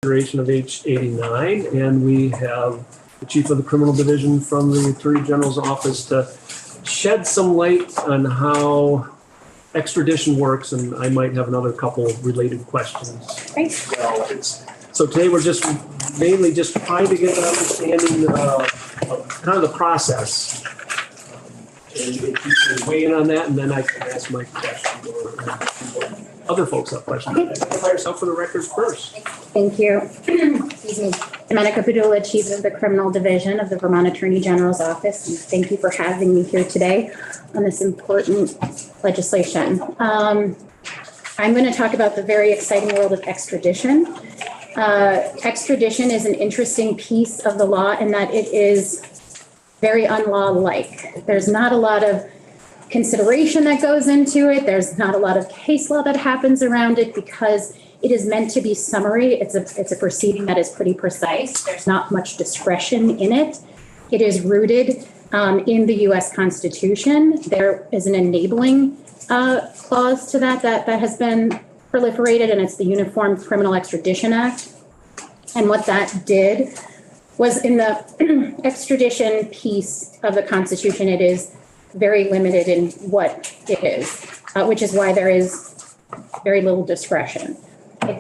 Consideration of H89, and we have the Chief of the Criminal Division from the Attorney General's office to shed some light on how extradition works, and I might have another couple related questions. Thanks. Well, so today we're just mainly just trying to get an understanding of kind of the process. And if you can weigh in on that, and then I can ask my question or other folks have questions. Identify yourself for the record first. Thank you. Excuse me. Domenica Padula, Chief of the Criminal Division of the Vermont Attorney General's Office. And thank you for having me here today on this important legislation. I'm going to talk about the very exciting world of extradition. Extradition is an interesting piece of the law in that it is very unlaw-like. There's not a lot of consideration that goes into it. There's not a lot of case law that happens around it because it is meant to be summary. It's a proceeding that is pretty precise. There's not much discretion in it. It is rooted in the U.S. Constitution. There is an enabling clause to that has been proliferated, and it's the Uniform Criminal Extradition Act. And what that did was in the extradition piece of the Constitution, it is very limited in what it is, which is why there is very little discretion.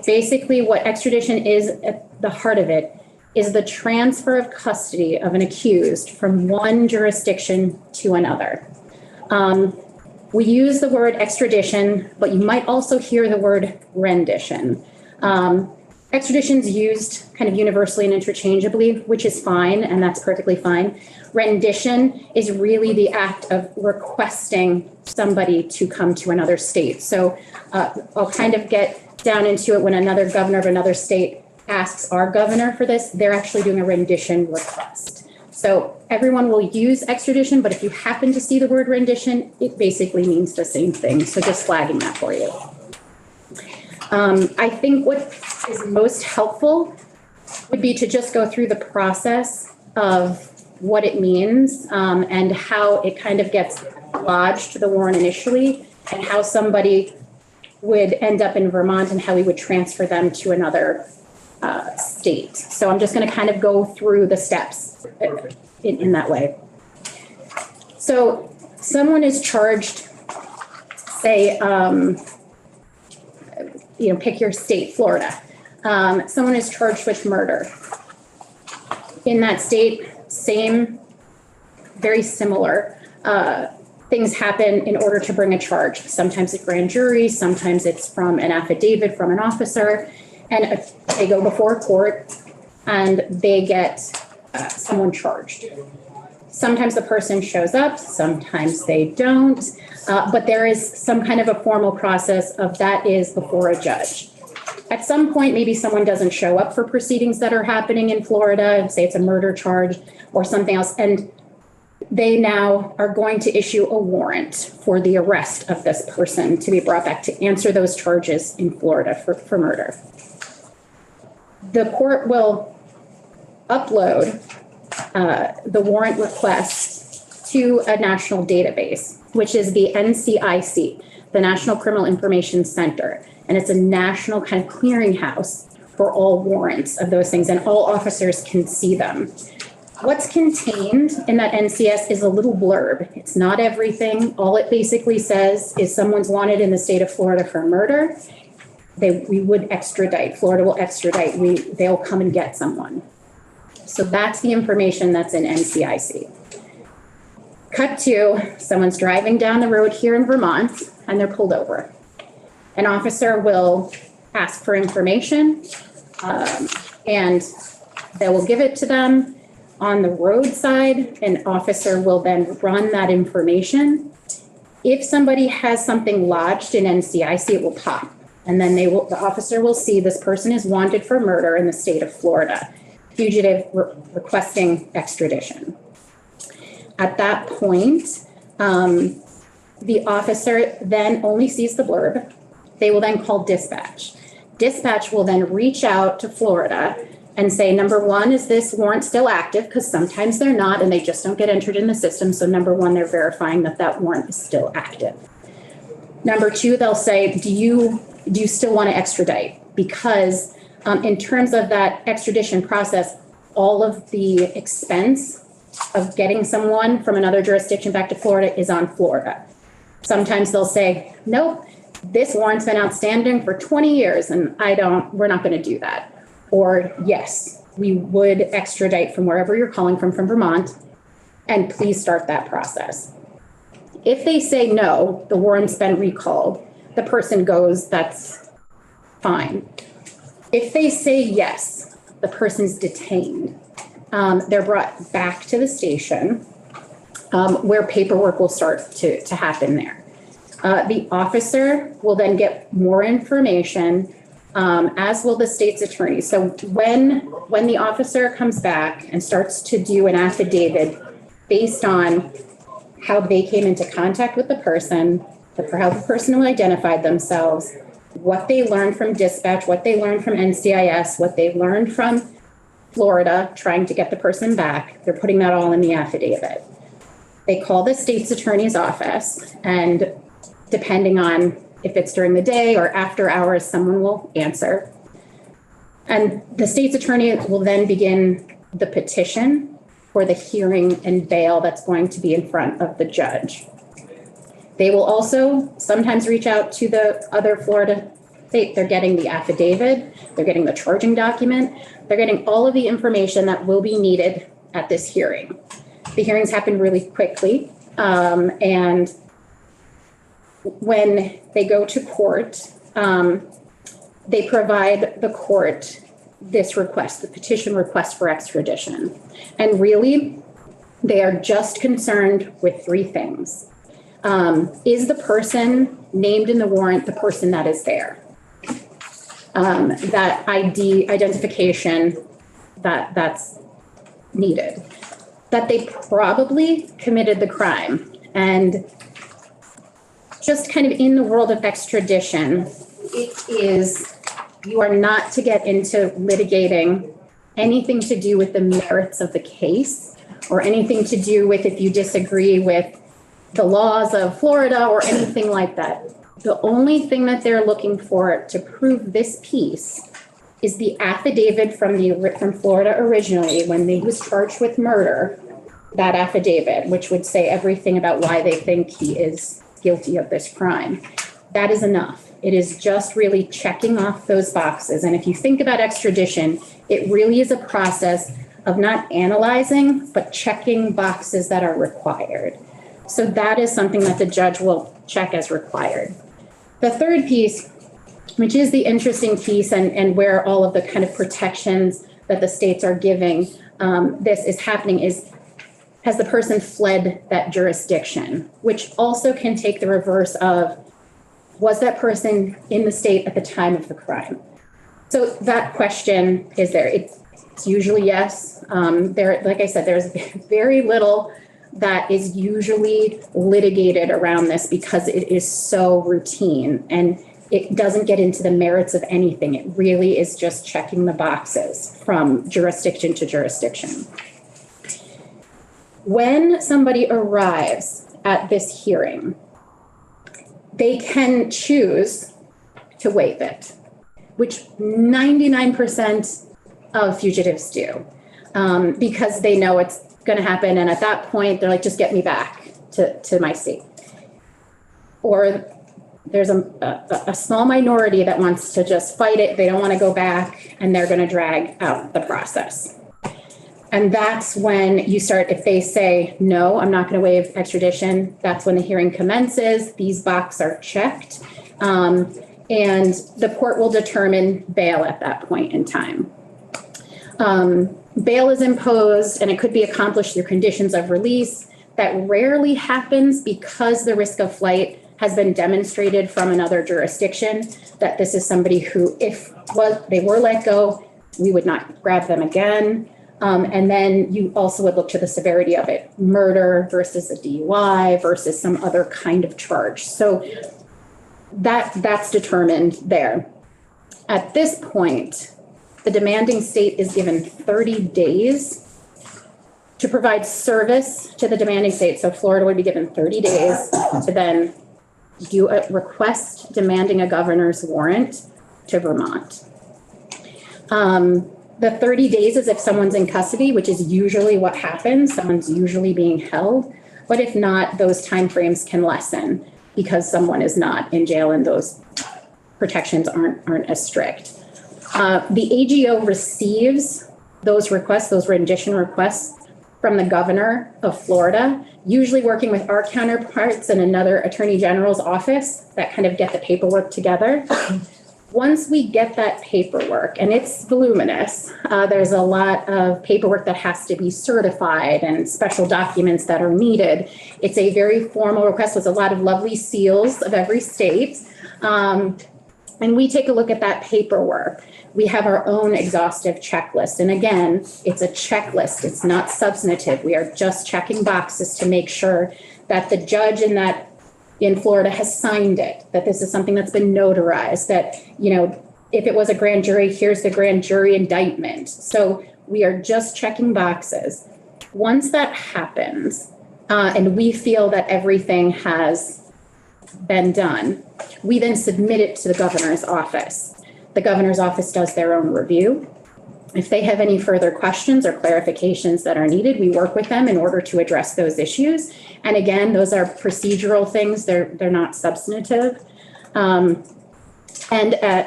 Basically, what extradition is at the heart of it is the transfer of custody of an accused from one jurisdiction to another. We use the word extradition, but you might also hear the word rendition. Extradition is used kind of universally and interchangeably, which is fine, and that's perfectly fine. Rendition is really the act of requesting somebody to come to another state. So I'll kind of get down into it when another governor of another state asks our governor for this, they're actually doing a rendition request. So everyone will use extradition, but if you happen to see the word rendition, it basically means the same thing. So just flagging that for you. I think what is most helpful would be to just go through the process of what it means and how it kind of gets lodged to the warrant initially and how somebody would end up in Vermont and how we would transfer them to another state. So I'm just going to kind of go through the steps in that way. So someone is charged, say, pick your state, Florida. Someone is charged with murder. In that state, same, very similar things happen in order to bring a charge. Sometimes a grand jury, sometimes it's from an affidavit from an officer, and they go before a court and they get someone charged. Sometimes the person shows up, sometimes they don't, but there is some kind of a formal process of that is before a judge. At some point, maybe someone doesn't show up for proceedings that are happening in Florida, say it's a murder charge or something else, and they now are going to issue a warrant for the arrest of this person to be brought back to answer those charges in Florida for murder. The court will upload the warrant request to a national database, which is the NCIC, the National Criminal Information Center. And it's a national kind of clearinghouse for all warrants of those things, and all officers can see them. What's contained in that NCS is a little blurb. It's not everything. All it basically says is someone's wanted in the state of Florida for murder. We would extradite. Florida will extradite. They'll come and get someone. So that's the information that's in NCIC. Cut to someone's driving down the road here in Vermont and they're pulled over. An officer will ask for information and they will give it to them. On the roadside, an officer will then run that information. If somebody has something lodged in NCIC, it will pop. And then the officer will see this person is wanted for murder in the state of Florida. Fugitive requesting extradition. At that point, the officer then only sees the blurb. They will then call dispatch. Dispatch will then reach out to Florida and say, number one, is this warrant still active? Because sometimes they're not and they just don't get entered in the system. So number one, they're verifying that that warrant is still active. Number two, they'll say, do you still want to extradite? Because In terms of that extradition process, all of the expense of getting someone from another jurisdiction back to Florida is on Florida. Sometimes they'll say, nope, this warrant's been outstanding for 20 years and we're not going to do that. Or yes, we would extradite from wherever you're calling from Vermont, and please start that process. If they say no, the warrant's been recalled, the person goes, that's fine. If they say yes, the person's detained. They're brought back to the station where paperwork will start to happen there. The officer will then get more information, as will the state's attorney. So when the officer comes back and starts to do an affidavit based on how they came into contact with the person, how the person identified themselves, what they learned from dispatch, what they learned from NCIS, what they learned from Florida trying to get the person back, they're putting that all in the affidavit. They call the state's attorney's office, and depending on if it's during the day or after hours, someone will answer. And the state's attorney will then begin the petition for the hearing and bail that's going to be in front of the judge. They will also sometimes reach out to the other Florida state. They're getting the affidavit, they're getting the charging document, they're getting all of the information that will be needed at this hearing. The hearings happen really quickly, and when they go to court, they provide the court this request, the petition request for extradition. And really, they are just concerned with three things. Is the person named in the warrant the person that is there? That ID identification that's needed. That they probably committed the crime. And just kind of in the world of extradition, you are not to get into litigating anything to do with the merits of the case or anything to do with if you disagree with the laws of Florida or anything like that. The only thing that they're looking for to prove this piece is the affidavit from Florida originally when he was charged with murder, that affidavit, which would say everything about why they think he is guilty of this crime. That is enough. It is just really checking off those boxes. And if you think about extradition, it really is a process of not analyzing, but checking boxes that are required. So that is something that the judge will check as required. The third piece, which is the interesting piece and where all of the kind of protections that the states are giving this is happening is, has the person fled that jurisdiction, which also can take the reverse of, was that person in the state at the time of the crime? So that question is there. It's usually yes. Like I said, there's very little that is usually litigated around this because it is so routine and it doesn't get into the merits of anything. It really is just checking the boxes from jurisdiction to jurisdiction. When somebody arrives at this hearing, they can choose to waive it, which 99% of fugitives do, because they know it's going to happen. And at that point, they're like, just get me back to my state. Or there's a small minority that wants to just fight it. They don't want to go back, and they're going to drag out the process. And that's when you start, if they say, no, I'm not going to waive extradition, that's when the hearing commences. These boxes are checked, and the court will determine bail at that point in time. Bail is imposed, and it could be accomplished through conditions of release. That rarely happens because the risk of flight has been demonstrated from another jurisdiction, that this is somebody who, if they were let go, we would not grab them again. And then you also would look to the severity of it, murder versus a DUI versus some other kind of charge. So that's determined there. At this point, the demanding state is given 30 days to provide service to the demanding state. So Florida would be given 30 days to then do a request demanding a governor's warrant to Vermont. The 30 days is if someone's in custody, which is usually what happens. Someone's usually being held. But if not, those timeframes can lessen because someone is not in jail and those protections aren't as strict. The AGO receives those requests, those rendition requests from the governor of Florida, usually working with our counterparts in another attorney general's office that kind of get the paperwork together. Once we get that paperwork, and it's voluminous, there's a lot of paperwork that has to be certified and special documents that are needed. It's a very formal request with a lot of lovely seals of every state. And we take a look at that paperwork. We have our own exhaustive checklist. And again, it's a checklist. It's not substantive. We are just checking boxes to make sure that the judge in Florida has signed it, that this is something that's been notarized, that, if it was a grand jury, here's the grand jury indictment. So we are just checking boxes. Once that happens, and we feel that everything has been done, we then submit it to the governor's office. The governor's office does their own review. If they have any further questions or clarifications that are needed, we work with them in order to address those issues. And again, those are procedural things. They're not substantive.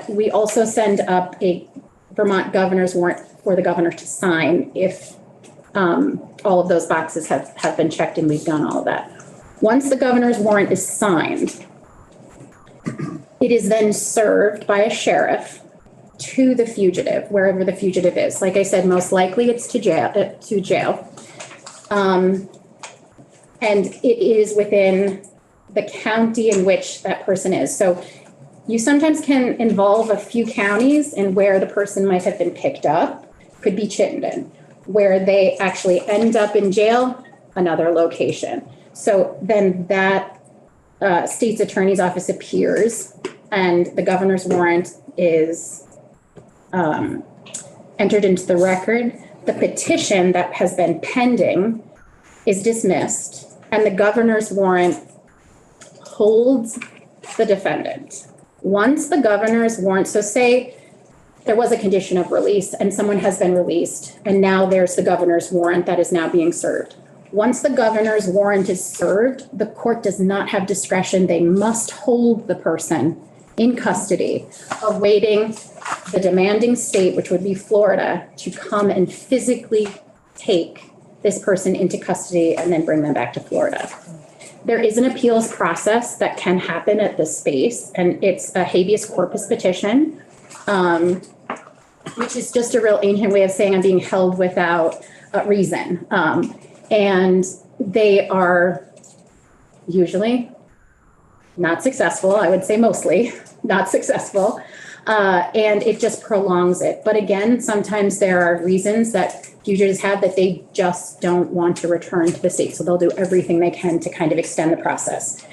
We also send up a Vermont governor's warrant for the governor to sign if all of those boxes have been checked and we've done all of that. Once the governor's warrant is signed, it is then served by a sheriff to the fugitive, wherever the fugitive is. Like I said, most likely it's to jail. And it is within the county in which that person is. So you sometimes can involve a few counties in where the person might have been picked up, could be Chittenden, where they actually end up in jail, another location. So then that state's attorney's office appears and the governor's warrant is entered into the record. The petition that has been pending is dismissed and the governor's warrant holds the defendant. Once the governor's warrant, so say there was a condition of release and someone has been released and now there's the governor's warrant that is now being served. Once the governor's warrant is served, the court does not have discretion. They must hold the person in custody, awaiting the demanding state, which would be Florida, to come and physically take this person into custody and then bring them back to Florida. There is an appeals process that can happen at this space, and it's a habeas corpus petition, which is just a real ancient way of saying I'm being held without reason. And they are usually not successful. I would say mostly not successful. And it just prolongs it. But again, sometimes there are reasons that fugitives have that they just don't want to return to the state. So they'll do everything they can to kind of extend the process.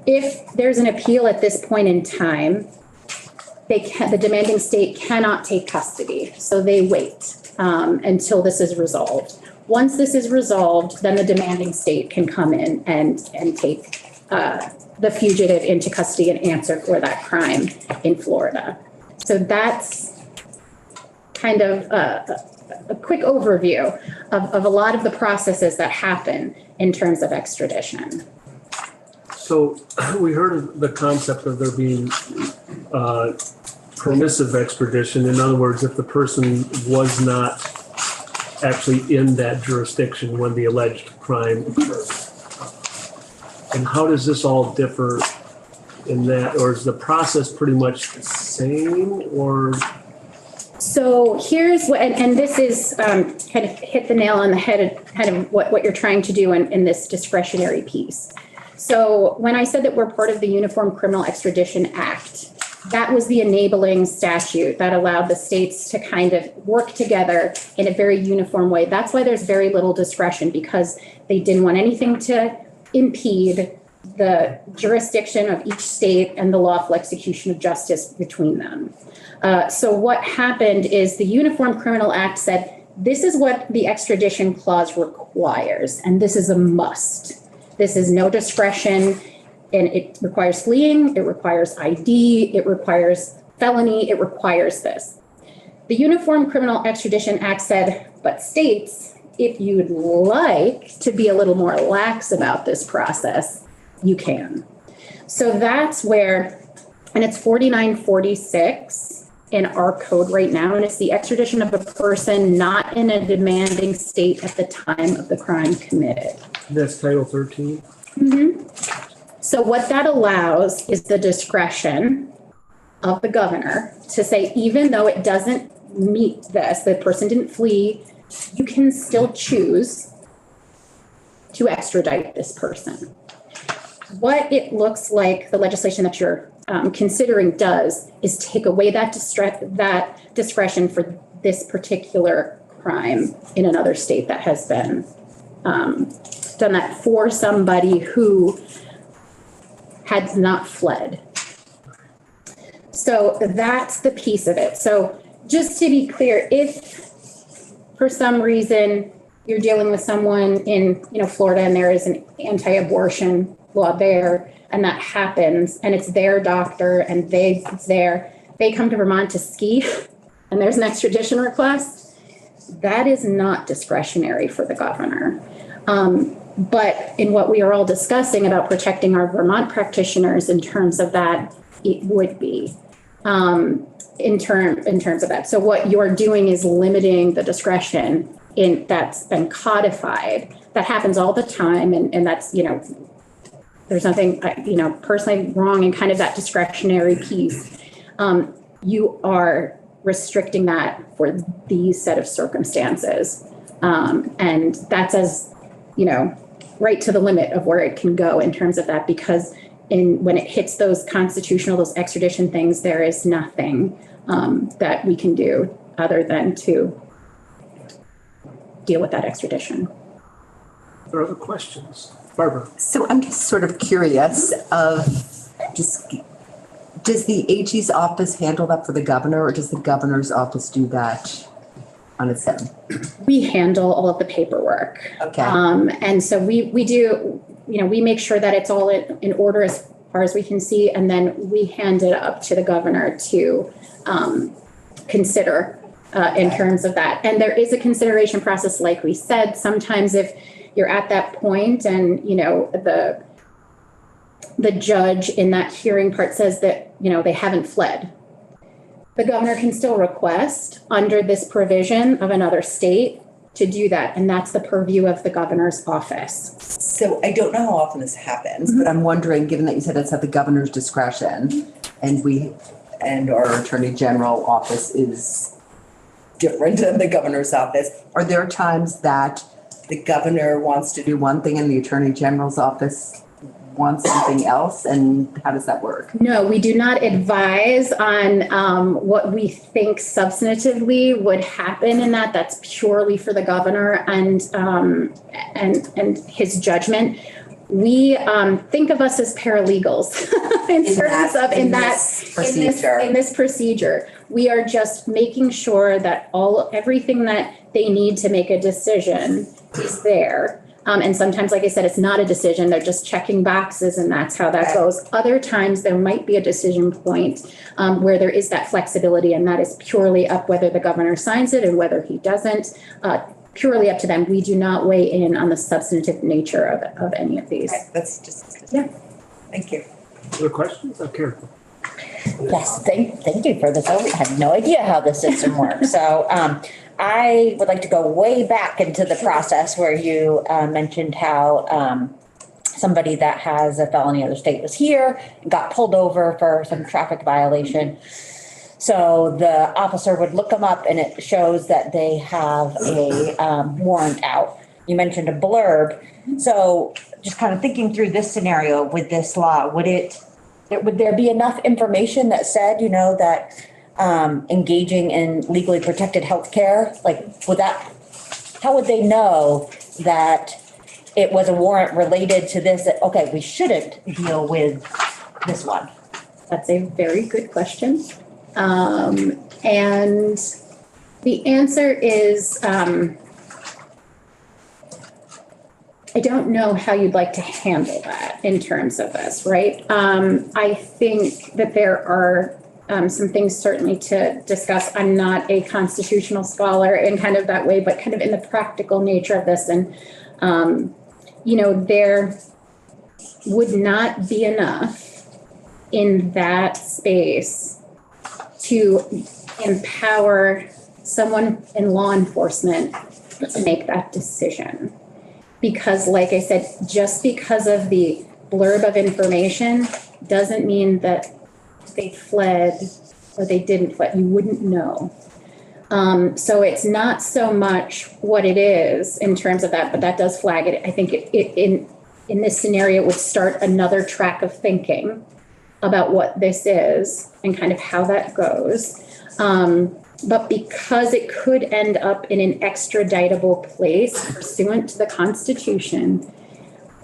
If there's an appeal at this point in time, the demanding state cannot take custody. So they wait until this is resolved. Once this is resolved, then the demanding state can come in and take the fugitive into custody and answer for that crime in Florida. So that's kind of a quick overview of a lot of the processes that happen in terms of extradition. So we heard of the concept of there being permissive extradition. In other words, if the person was not actually in that jurisdiction when the alleged crime occurred. And how does this all differ in that, or is the process pretty much the same, or? So here's what, and this is kind of hit the nail on the head, kind of what you're trying to do in this discretionary piece. So when I said that we're part of the Uniform Criminal Extradition Act, that was the enabling statute that allowed the states to kind of work together in a very uniform way. That's why there's very little discretion, because they didn't want anything to impede the jurisdiction of each state and the lawful execution of justice between them. So what happened is the Uniform Criminal Act said, this is what the extradition clause requires, and this is a must. This is no discretion. And it requires fleeing, it requires ID, it requires felony, it requires this. the Uniform Criminal Extradition Act said, but states, if you'd like to be a little more lax about this process, you can. So that's where, and it's 4946 in our code right now, and it's the extradition of a person not in a demanding state at the time of the crime committed. That's Title 13. So what that allows is the discretion of the governor to say, even though it doesn't meet this, the person didn't flee, you can still choose to extradite this person. What it looks like the legislation that you're considering does is take away that discretion for this particular crime in another state that has been done that for somebody who had not fled. So that's the piece of it. So just to be clear, if for some reason you're dealing with someone in Florida and there is an anti-abortion law there, and that happens, and it's their doctor and they come to Vermont to ski and there's an extradition request, that is not discretionary for the governor. But in what we are all discussing about protecting our Vermont practitioners in terms of that, it would be in terms of that. So what you're doing is limiting the discretion that's been codified. That happens all the time, and that's, there's nothing, personally wrong in kind of that discretionary piece. You are restricting that for these set of circumstances. And that's as, right to the limit of where it can go in terms of that, because when it hits those extradition things, there is nothing that we can do other than to deal with that extradition. Are there other questions? Barbara. So I'm just sort of curious does the AG's office handle that for the governor, or does the governor's office do that on its own? We handle all of the paperwork. Okay. And so we do, we make sure that it's all in order as far as we can see, and then we hand it up to the governor to consider in terms of that. And there is a consideration process, like we said. Sometimes if you're at that point and, the judge in that hearing part says that, they haven't fled, the governor can still request under this provision of another state to do that. And that's the purview of the governor's office. So I don't know how often this happens, but I'm wondering, given that you said it's at the governor's discretion and our attorney general office is different than the governor's office, are there times that the governor wants to do one thing and the attorney general's office wants something else? And how does that work? No, we do not advise on what we think substantively would happen in that. That's purely for the governor and his judgment. We think of us as paralegals in this procedure. We are just making sure that everything that they need to make a decision is there. And sometimes, like I said, it's not a decision. They're just checking boxes, and that's how that goes. Other times there might be a decision point where there is that flexibility, and that is purely up whether the governor signs it and whether he doesn't. Purely up to them. We do not weigh in on the substantive nature of any of these. That's just, yeah. Thank you. Other questions? Okay. Yes, thank you for this. I have no idea how the system works. So I would like to go way back into the process where you mentioned how somebody that has a felony in the state was here and got pulled over for some traffic violation. So the officer would look them up and it shows that they have a warrant out. You mentioned a blurb. So just kind of thinking through this scenario with this law, would there be enough information that said, that engaging in legally protected healthcare, how would they know that it was a warrant related to this? That, okay, we shouldn't deal with this one. That's a very good question. And the answer is, I don't know how you'd like to handle that in terms of this, right? I think that there are some things certainly to discuss. I'm not a constitutional scholar in kind of that way, but kind of in the practical nature of this. And, there would not be enough in that space to empower someone in law enforcement to make that decision. Because like I said, just because of the blurb of information doesn't mean that they fled or they didn't fled. You wouldn't know. So it's not so much what it is in terms of that, but that does flag it. I think in this scenario, it would start another track of thinking about what this is and kind of how that goes. But because it could end up in an extraditable place pursuant to the Constitution,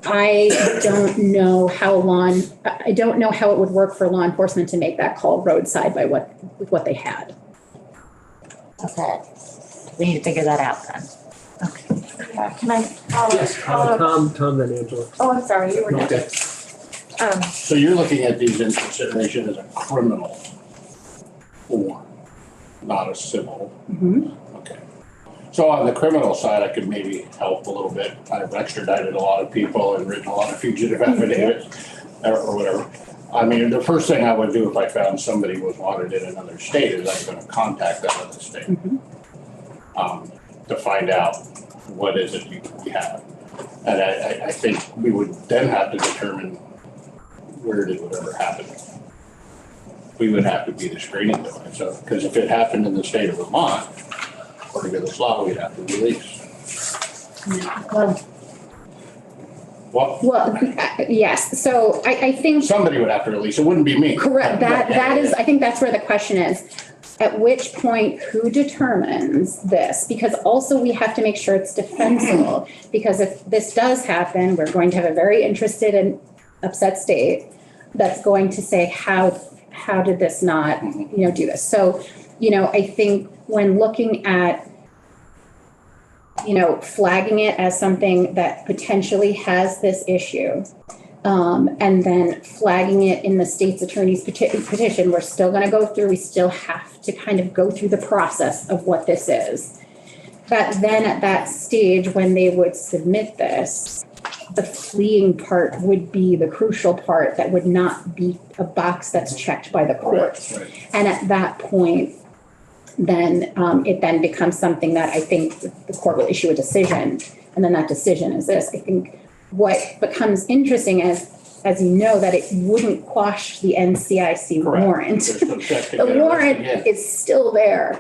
I don't know how it would work for law enforcement to make that call roadside by what they had. Okay, we need to figure that out then. Okay. Can I follow? Yes, Tom, then Angela. Oh, I'm sorry, you were Okay. next. So you're looking at these in consideration as a criminal form, not a civil? Okay. So on the criminal side, I could maybe help a little bit. I've extradited a lot of people and written a lot of fugitive affidavits or whatever. I mean, the first thing I would do if I found somebody was wanted in another state is I'm going to contact that other state to find out what is it we have. And I think we would then have to determine where did whatever happen. We would have to be the screening device. So, because if it happened in the state of Vermont, according to this law, we'd have to release. Well, yes. So I think Somebody would have to release. It wouldn't be me. correct. That is. I think that's where the question is. At which point, who determines this? Because also we have to make sure it's defensible. Because if this does happen, we're going to have a very interested and upset state that's going to say, how did this not, do this? So, I think when looking at, flagging it as something that potentially has this issue, and then flagging it in the state's attorney's petition, we're still going to go through, we still have to kind of go through the process of what this is. But then at that stage, when they would submit this, the fleeing part would be the crucial part that would not be a box that's checked by the court. Right. And at that point, then it then becomes something that I think the court will issue a decision. And then that decision is this. I think what becomes interesting as you know, that it wouldn't quash the NCIC warrant. The warrant is still there.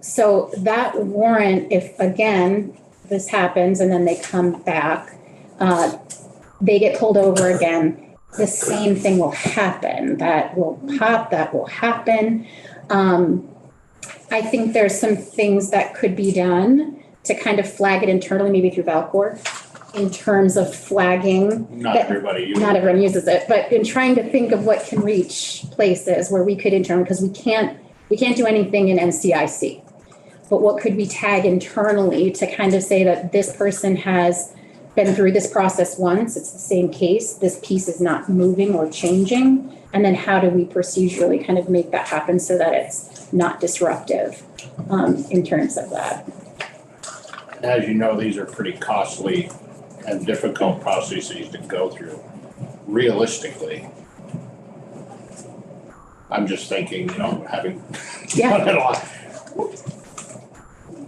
So that warrant, if again, this happens and then they come back, they get pulled over again, the same thing will happen. That will pop, that will happen. I think there's some things that could be done to kind of flag it internally, maybe through Valcor, in terms of flagging. Not everyone uses it, but in trying to think of what can reach places where we could internally, because we can't do anything in NCIC. But what could we tag internally to kind of say that this person has been through this process once, it's the same case, this piece is not moving or changing, and then how do we procedurally kind of make that happen so that it's not disruptive in terms of that. As you know, these are pretty costly and difficult processes to go through. Realistically, I'm just thinking, having done it a lot.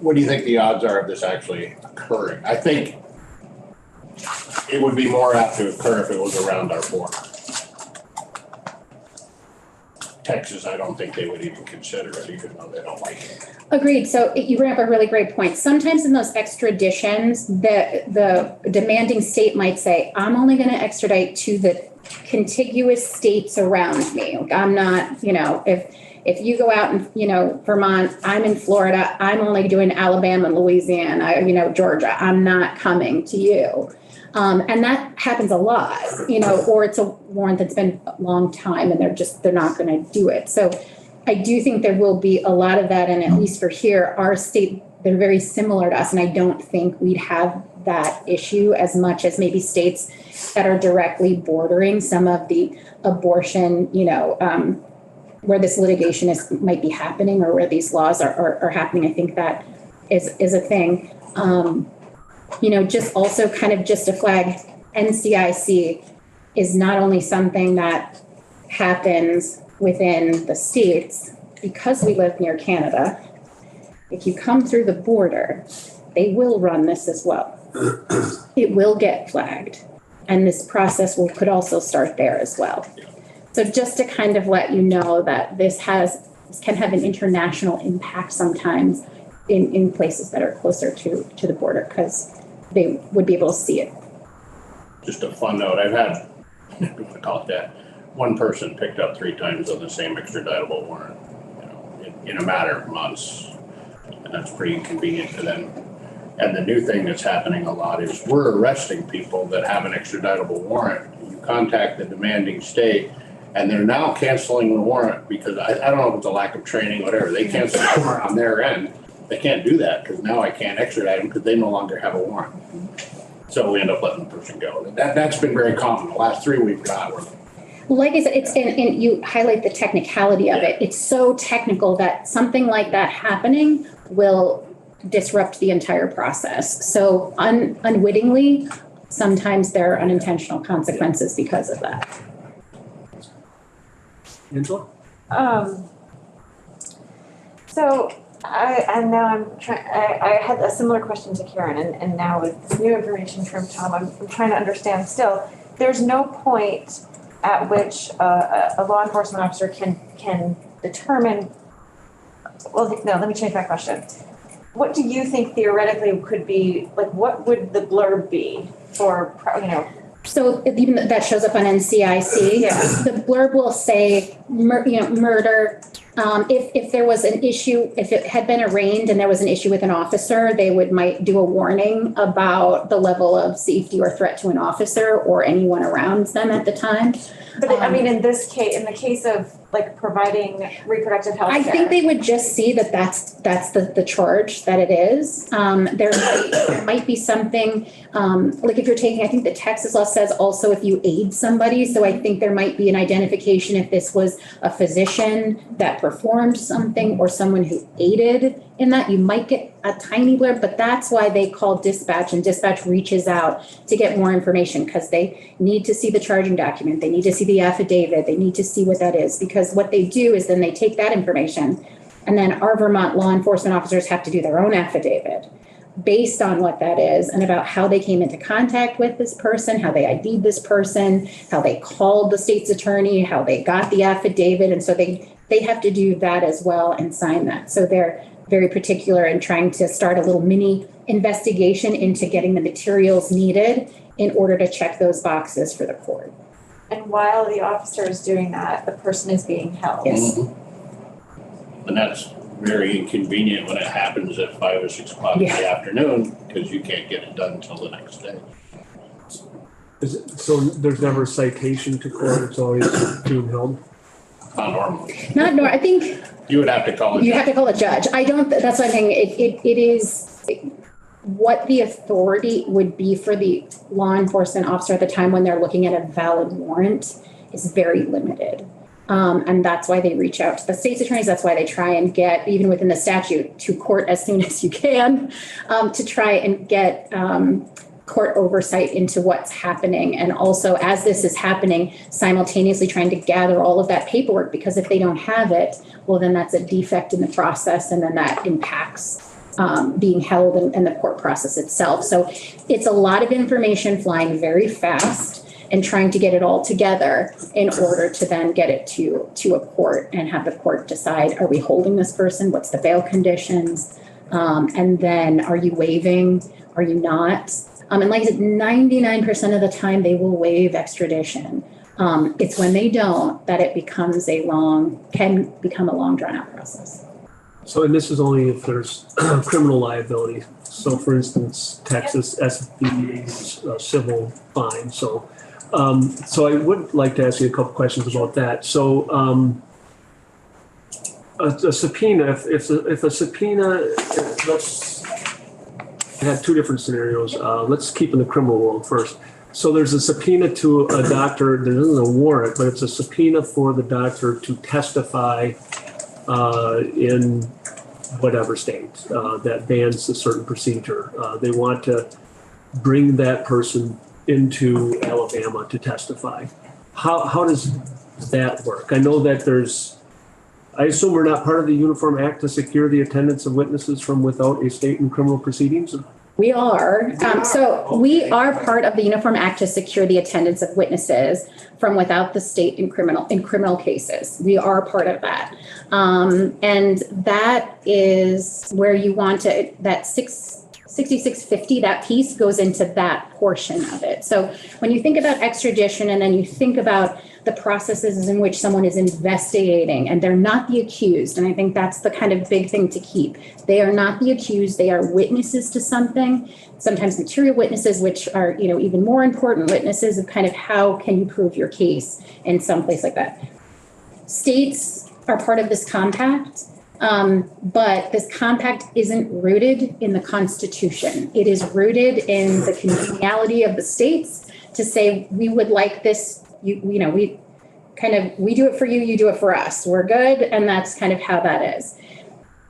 What do you think the odds are of this actually occurring? I think it would be more apt to occur if it was around our border. Texas, I don't think they would even consider it, even though they don't like it. Agreed. So you bring up a really great point. Sometimes in those extraditions, the demanding state might say, I'm only going to extradite to the contiguous states around me. Like, I'm not, if you go out in, Vermont, I'm in Florida, I'm only doing Alabama and Louisiana, Georgia, I'm not coming to you. And that happens a lot, or it's a warrant that's been a long time and they're not going to do it. So I do think there will be a lot of that. And at least for here, our state, they're very similar to us. And I don't think we'd have that issue as much as maybe states that are directly bordering some of the abortion, where this litigation might be happening or where these laws are happening. I think that is a thing. Just also kind of just a flag, NCIC is not only something that happens within the states because we live near Canada. If you come through the border, they will run this as well. It will get flagged. And this process could also start there as well. So just to kind of let you know that this can have an international impact sometimes in places that are closer to the border because they would be able to see it. Just a fun note, I've had, if you want to call it that, one person picked up 3 times on the same extraditable warrant, in a matter of months. And that's pretty inconvenient to them. And the new thing that's happening a lot is we're arresting people that have an extraditable warrant. You contact the demanding state and they're now canceling the warrant because I don't know if it's a lack of training, whatever. They cancel the warrant on their end. They can't do that because now I can't extradite them because they no longer have a warrant. So we end up letting the person go. That's been very common. The last 3 we've got were. Like I said, it's and you highlight the technicality of it. It's so technical that something like that happening will disrupt the entire process. So unwittingly, sometimes there are unintentional consequences because of that. Angela? So I had a similar question to Karen, and now with this new information from Tom, I'm trying to understand still, there's no point at which a law enforcement officer can determine, well, no, let me change my question. What do you think theoretically could be, like, what would the blurb be for, So even that shows up on NCIC. Yeah. The blurb will say, murder. If there was an issue, if it had been arraigned and there was an issue with an officer, they might do a warning about the level of safety or threat to an officer or anyone around them at the time. But in this case, in the case of like providing reproductive health care. I think they would just see that that's the charge that it is. There might be something, like if you're taking, I think the Texas law says also if you aid somebody. So I think there might be an identification if this was a physician that performed something or someone who aided in that, you might get a tiny blurb, but that's why they call dispatch, and dispatch reaches out to get more information because they need to see the charging document. They need to see the affidavit. They need to see what that is, because what they do is then they take that information and then our Vermont law enforcement officers have to do their own affidavit based on what that is and about how they came into contact with this person, how they ID'd this person, how they called the state's attorney, how they got the affidavit. And so they have to do that as well and sign that. So they're very particular in trying to start a little mini investigation into getting the materials needed in order to check those boxes for the court. And while the officer is doing that, the person is being held. Yes. And that's very inconvenient when it happens at 5 or 6 o'clock in the afternoon because you can't get it done until the next day. So there's never a citation to court, it's always being held? Not normally. I think You would have to call it. you have to call a judge. That's what I'm saying. It is what the authority would be for the law enforcement officer at the time when they're looking at a valid warrant is very limited. And that's why they reach out to the state's attorneys. That's why they try and get, even within the statute, to court as soon as you can, to try and get court oversight into what's happening. And also, as this is happening, simultaneously trying to gather all of that paperwork, because if they don't have it, well, then that's a defect in the process, and then that impacts being held and the court process itself. So it's a lot of information flying very fast and trying to get it all together in order to then get it to a court and have the court decide, are we holding this person? What's the bail conditions? And then are you waiving? Are you not? And like I said, 99% of the time they will waive extradition. It's when they don't that it can become a long drawn out process. So, and this is only if there's criminal liability. So for instance, Texas SB civil fine. So I would like to ask you a couple questions about that. So a subpoena, if a subpoena, let's have two different scenarios. Let's keep in the criminal world first. So there's a subpoena to a doctor, there isn't a warrant, but it's a subpoena for the doctor to testify in whatever state that bans a certain procedure. They want to bring that person into Alabama to testify. How does that work? I know that I assume we're not part of the Uniform Act to secure the attendance of witnesses from without a state in criminal proceedings? We are. We are part of the Uniform Act to secure the attendance of witnesses from without the state in criminal cases. We are part of that. And that is where you want to, that 6650, that piece goes into that portion of it. So when you think about extradition and then you think about the processes in which someone is investigating and they're not the accused, and I think that's the kind of big thing to keep. They are not the accused, they are witnesses to something, sometimes material witnesses, which are, even more important witnesses of kind of how can you prove your case in some place like that. States are part of this compact. But this compact isn't rooted in the Constitution. It is rooted in the congeniality of the states to say, we would like this, we do it for you, you do it for us. We're good. And that's kind of how that is.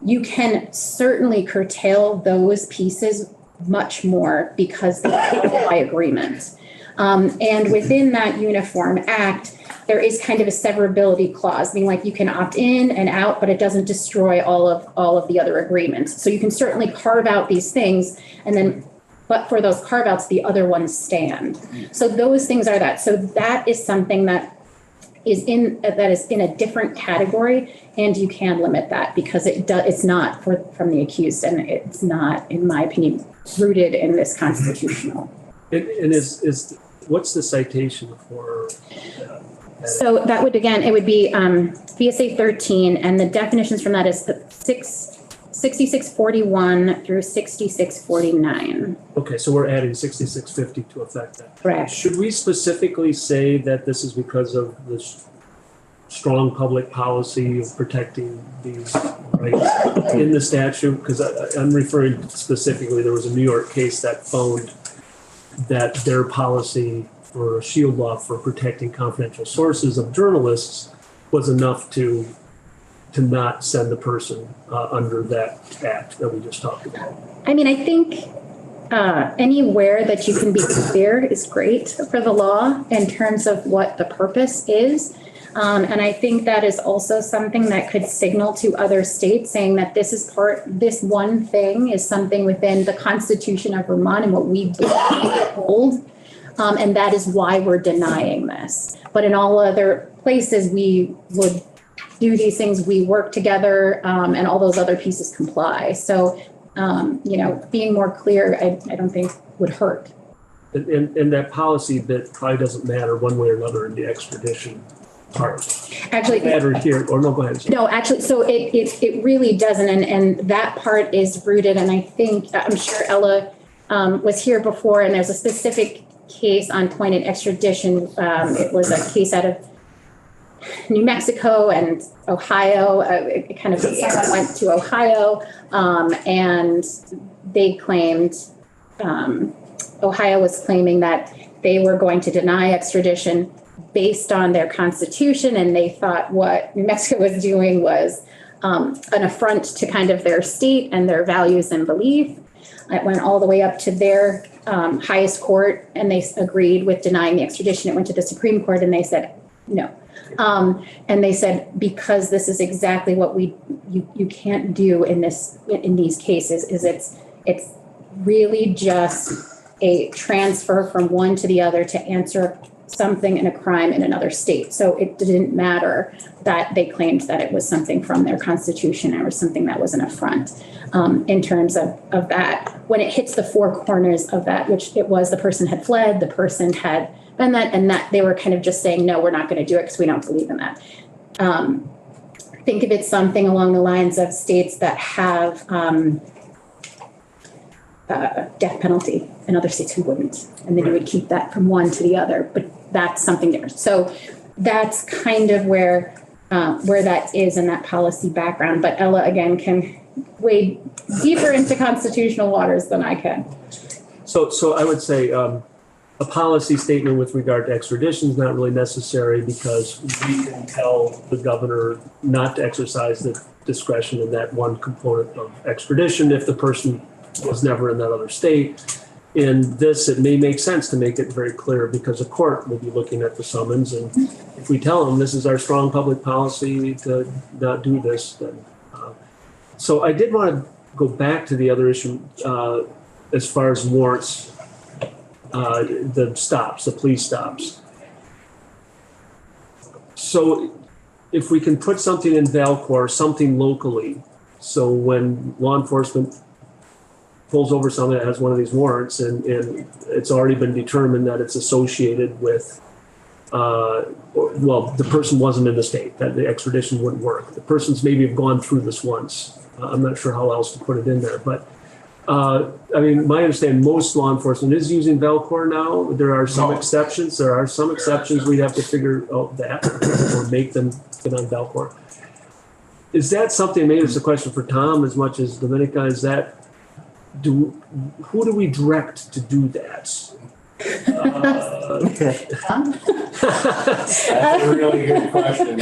You can certainly curtail those pieces much more because they're by agreement. And within that Uniform Act, there is kind of a severability clause, being like you can opt in and out, but it doesn't destroy all of the other agreements. So you can certainly carve out these things, and then, but for those carve outs, the other ones stand. So those things are that. So that is something that is in a different category, and you can limit that because it's not from the accused, and it's not, in my opinion, rooted in this constitutional. And is what's the citation for? So that would, again, it would be VSA 13, and the definitions from that is 6641 through 6649. Okay, so we're adding 6650 to affect that. Correct. Should we specifically say that this is because of the strong public policy of protecting these rights in the statute? Because I'm referring specifically, there was a New York case that found that their policy for a shield law for protecting confidential sources of journalists was enough to not send the person under that act that we just talked about. I mean, I think anywhere that you can be clear is great for the law in terms of what the purpose is. And I think that is also something that could signal to other states saying that this one thing is something within the Constitution of Vermont and what we hold. And that is why we're denying this. But in all other places, we would do these things, we work together, and all those other pieces comply. So, being more clear, I don't think would hurt. And that policy bit probably doesn't matter one way or another in the extradition part. Actually, matter here, or no, go ahead. No, actually, so it really doesn't, and that part is rooted. And I think, I'm sure Ella was here before, and there's a specific case on point in extradition. It was a case out of New Mexico and Ohio. It kind of went to Ohio, and they claimed, Ohio was claiming that they were going to deny extradition based on their constitution, and they thought what New Mexico was doing was an affront to kind of their state and their values and belief. It went all the way up to their highest court, and they agreed with denying the extradition. It went to the Supreme Court, and they said no. And they said, because this is exactly what you can't do in these cases, is it's really just a transfer from one to the other to answer something in a crime in another state. So it didn't matter that they claimed that it was something from their constitution or something that was an affront. In terms of that, when it hits the four corners of that, which it was, the person had fled, the person had been that, and that they were kind of just saying, no, we're not going to do it because we don't believe in that. Think of it something along the lines of states that have death penalty, and other states who wouldn't, and then you would keep that from one to the other, but that's something different. So that's kind of where that is in that policy background. But Ella, again, can wade deeper into constitutional waters than I can. So I would say a policy statement with regard to extradition is not really necessary because we can tell the governor not to exercise the discretion in that one component of extradition if the person was never in that other state. In this, it may make sense to make it very clear because the court will be looking at the summons, and if we tell them this is our strong public policy to not do this, then. So I did want to go back to the other issue as far as warrants, the stops, the police stops. So if we can put something in Valcor, something locally, so when law enforcement pulls over someone that has one of these warrants and it's already been determined that it's associated with, well, the person wasn't in the state, that the extradition wouldn't work. The person's maybe have gone through this once. I'm not sure how else to put it in there, but I mean, my understanding, most law enforcement is using Valcor now. There are some exceptions. There are some exceptions. We'd have to figure out that or make them get on Valcor. Is that something, maybe it's a question for Tom as much as Dominica, is that, who do we direct to do that? That's a really good question.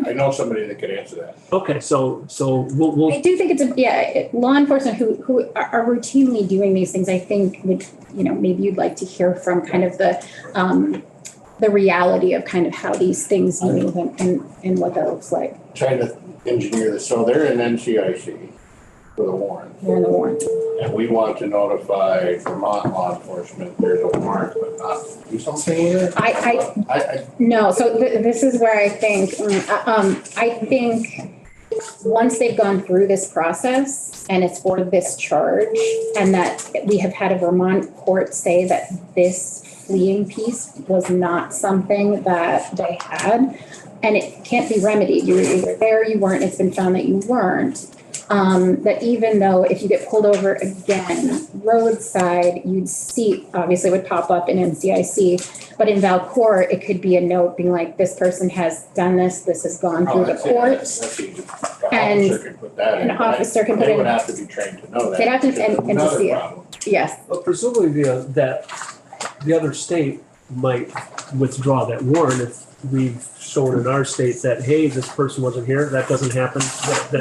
I know somebody that could answer that. Okay, so we'll I do think it's law enforcement who are routinely doing these things, I think would, maybe you'd like to hear from kind of the reality of kind of how these things move and what that looks like. Trying to engineer this. So they're in NCIC with a warrant. They're in the warrant. And we want to notify Vermont law enforcement there's a warrant, but not do something with it? No, so this is where I think, I think once they've gone through this process and it's for this charge and that we have had a Vermont court say that this fleeing piece was not something that they had and it can't be remedied. You were either there, you weren't, it's been found that you weren't. That even though if you get pulled over again, roadside, you'd see, obviously would pop up in NCIC, but in Valcor, it could be a note being like, this person has done this has gone through the court. That's easy. And An officer can put that in. an officer can put They in- would have to be trained to know that. They'd have to- which is and to another see it. problem. Yes, But presumably that the other state might withdraw that warrant if we've shown in our state that, hey, this person wasn't here. That doesn't happen.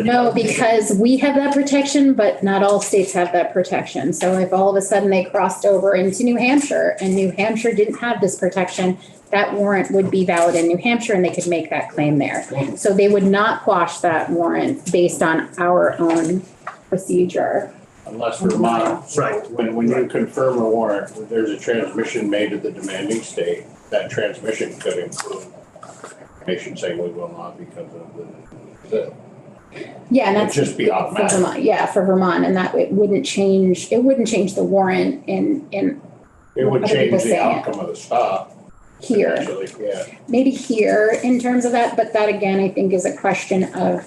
no, because we have that protection, but not all states have that protection. So if all of a sudden they crossed over into New Hampshire and New Hampshire didn't have this protection, that warrant would be valid in New Hampshire and they could make that claim there. So they would not quash that warrant based on our own procedure. Unless Vermont, so Right. when you confirm a warrant, there's a transmission made to the demanding state. That transmission could include information saying we will not because of the. Yeah, and It'd that's just be for automatic. Vermont. Yeah, for Vermont, and that it wouldn't change the warrant in It would other change people the saying it. outcome of the stop. Here. Potentially, yeah. Maybe here in terms of that, but that again, I think is a question of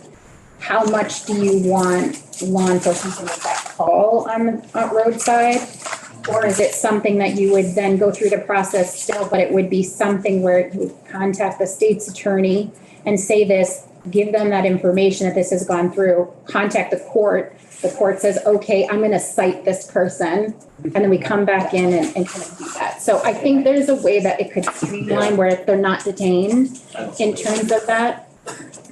how much do you want law enforcement to make that call on the roadside? Or is it something that you would then go through the process still, but it would be something where you would contact the state's attorney and say this, give them that information that this has gone through, contact the court. The court says, okay, I'm gonna cite this person. And then we come back in and kind of do that. So I think there's a way that it could streamline where they're not detained in terms of that.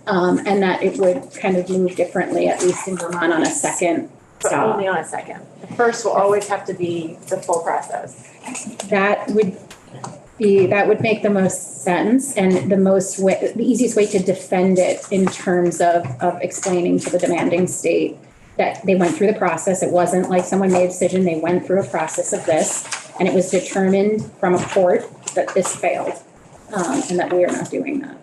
And that it would kind of move differently, at least in Vermont on a second But stop. only on a second. The first will always have to be the full process. That would make the most sense and the easiest way to defend it in terms of explaining to the demanding state that they went through the process. It wasn't like someone made a decision, they went through a process of this and it was determined from a court that this failed, and that we are not doing that.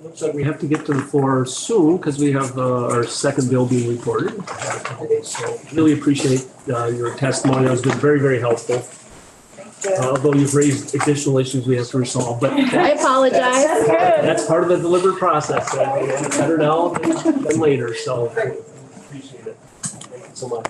Looks like we have to get to the floor soon because we have our second bill being reported. So really appreciate your testimony. It's been very, very helpful. Although you've raised additional issues we have to resolve, but I apologize. that's part of the deliberate process. It's better now than later, so appreciate it. Thank you so much.